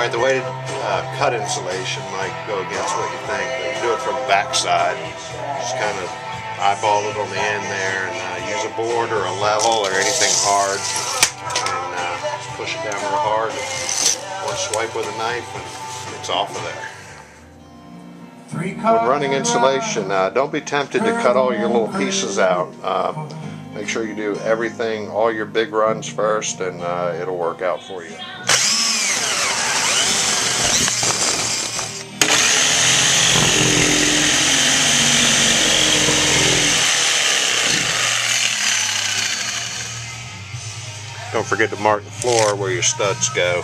Alright, the way to cut insulation might go against what you think, but you do it from the back side. Just kind of eyeball it on the end there, and use a board or a level or anything hard, and just push it down real hard. One swipe with a knife and it's off of there. When running insulation, don't be tempted to cut all your little pieces out. Make sure you do everything, all your big runs first, and it'll work out for you. Don't forget to mark the floor where your studs go.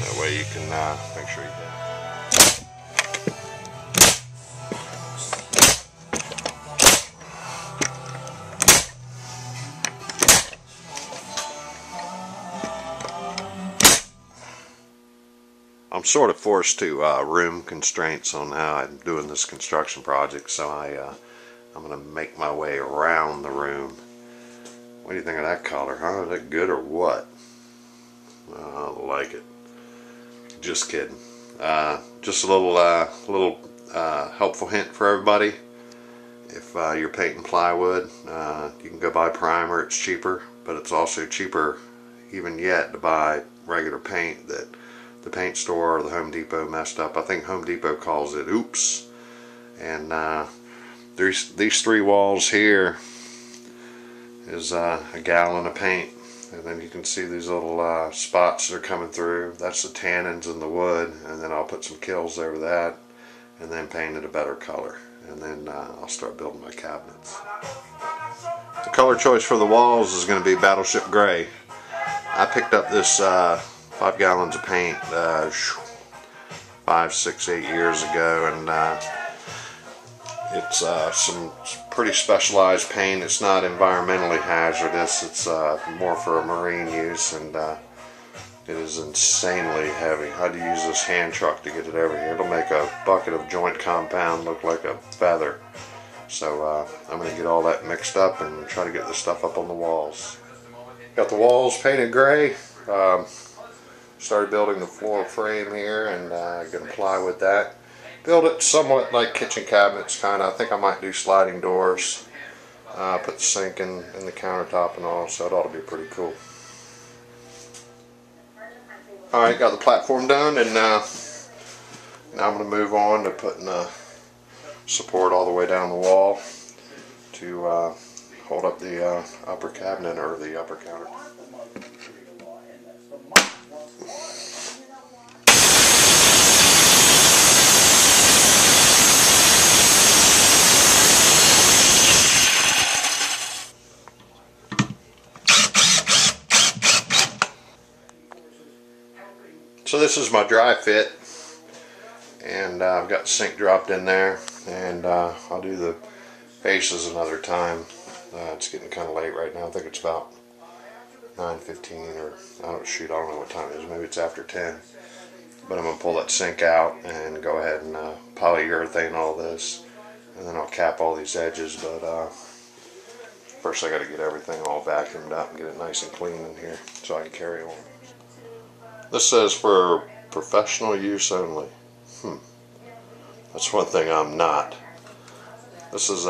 That way you can make sure you get it. I'm sort of forced to room constraints on how I'm doing this construction project, so I'm going to make my way around the room. What do you think of that color? Huh? Is that good or what? I like it. Just kidding. Just a little helpful hint for everybody. If you're painting plywood, you can go buy primer. It's cheaper, but it's also cheaper even yet to buy regular paint that the paint store or the Home Depot messed up. I think Home Depot calls it oops. And these three walls here is a gallon of paint, and then you can see these little spots that are coming through. That's the tannins in the wood, and then I'll put some kills over that and then paint it a better color, and then I'll start building my cabinets. The color choice for the walls is going to be Battleship Gray. I picked up this 5 gallons of paint 5, 6, 8 years ago, and it's some pretty specialized paint. It's not environmentally hazardous. It's more for a marine use, and it is insanely heavy. I had to use this hand truck to get it over here. It'll make a bucket of joint compound look like a feather. So I'm going to get all that mixed up and try to get this stuff up on the walls. Got the walls painted gray. Started building the floor frame here, and going to plywood that. Build it somewhat like kitchen cabinets, kind of. I think I might do sliding doors. Put the sink in the countertop and all, so it ought to be pretty cool. Alright, got the platform done, and now I'm going to move on to putting support all the way down the wall to hold up the upper cabinet or the upper counter. So this is my dry fit, and I've got the sink dropped in there, and I'll do the faces another time. It's getting kind of late right now. I think it's about 9:15, or I don't know what time it is. Maybe it's after 10. But I'm going to pull that sink out and go ahead and polyurethane all this, and then I'll cap all these edges. But first I got to get everything all vacuumed up and get it nice and clean in here so I can carry on. This says for professional use only. That's one thing I'm not. This is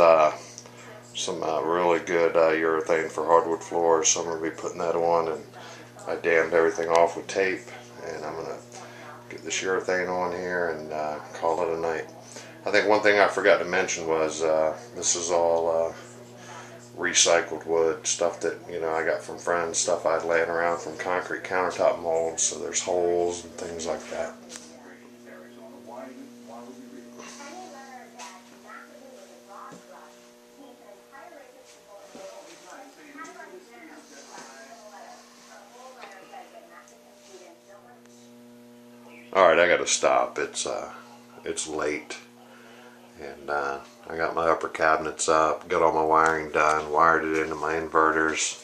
some really good urethane for hardwood floors, so I'm going to be putting that on, and I dammed everything off with tape, and I'm going to get this urethane on here and call it a night. I think one thing I forgot to mention was this is all recycled wood, stuff that I got from friends, stuff I'd laying around from concrete countertop molds, so there's holes and things like that. Alright, I gotta stop. It's late, and I got my upper cabinets up, got all my wiring done, wired it into my inverters,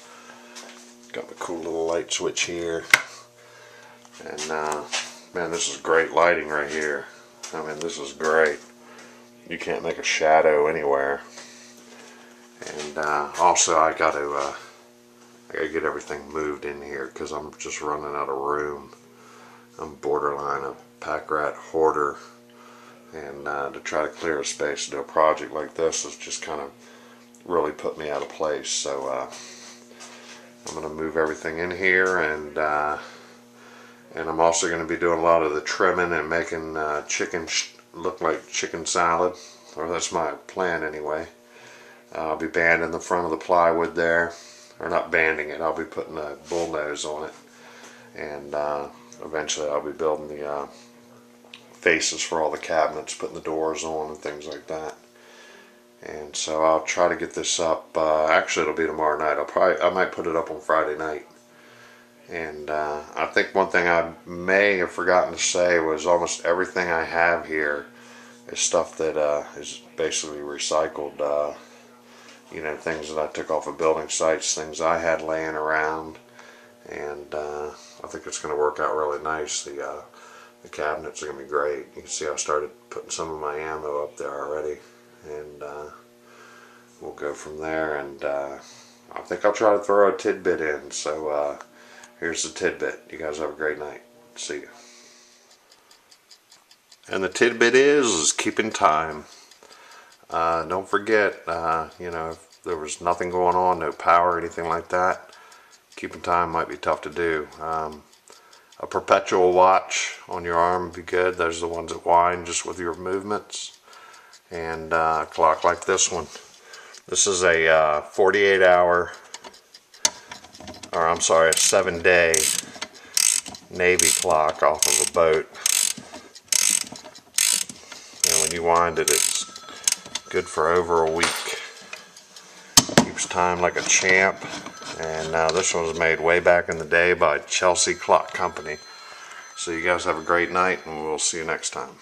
got my cool little light switch here, and man, this is great lighting right here. I mean, this is great. You can't make a shadow anywhere. And also I gotta get everything moved in here because I'm just running out of room. I'm borderline a pack rat hoarder, and to try to clear a space to do a project like this is just kind of really put me out of place. So I'm going to move everything in here, and I'm also going to be doing a lot of the trimming and making chicken look like chicken salad, or that's my plan anyway. I'll be banding the front of the plywood there, or not banding it, I'll be putting a bullnose on it, and eventually I'll be building the faces for all the cabinets, putting the doors on and things like that. And so I'll try to get this up, actually it'll be tomorrow night. I might put it up on Friday night. And I think one thing I may have forgotten to say was almost everything I have here is stuff that is basically recycled, you know, things that I took off of building sites, things I had laying around, and I think it's going to work out really nice. The cabinets are going to be great. You can see I started putting some of my ammo up there already, and we'll go from there. And I think I'll try to throw a tidbit in. So here's the tidbit. You guys have a great night. See you. And the tidbit is keeping time. Don't forget, you know, if there was nothing going on, no power, anything like that, keeping time might be tough to do. A perpetual watch on your arm would be good. Those are the ones that wind just with your movements. And a clock like this one. This is a 48-hour, or I'm sorry, a 7-day Navy clock off of a boat. And when you wind it, it's good for over a week. Keeps time like a champ. And this one was made way back in the day by Chelsea Clock Company. So you guys have a great night, and we'll see you next time.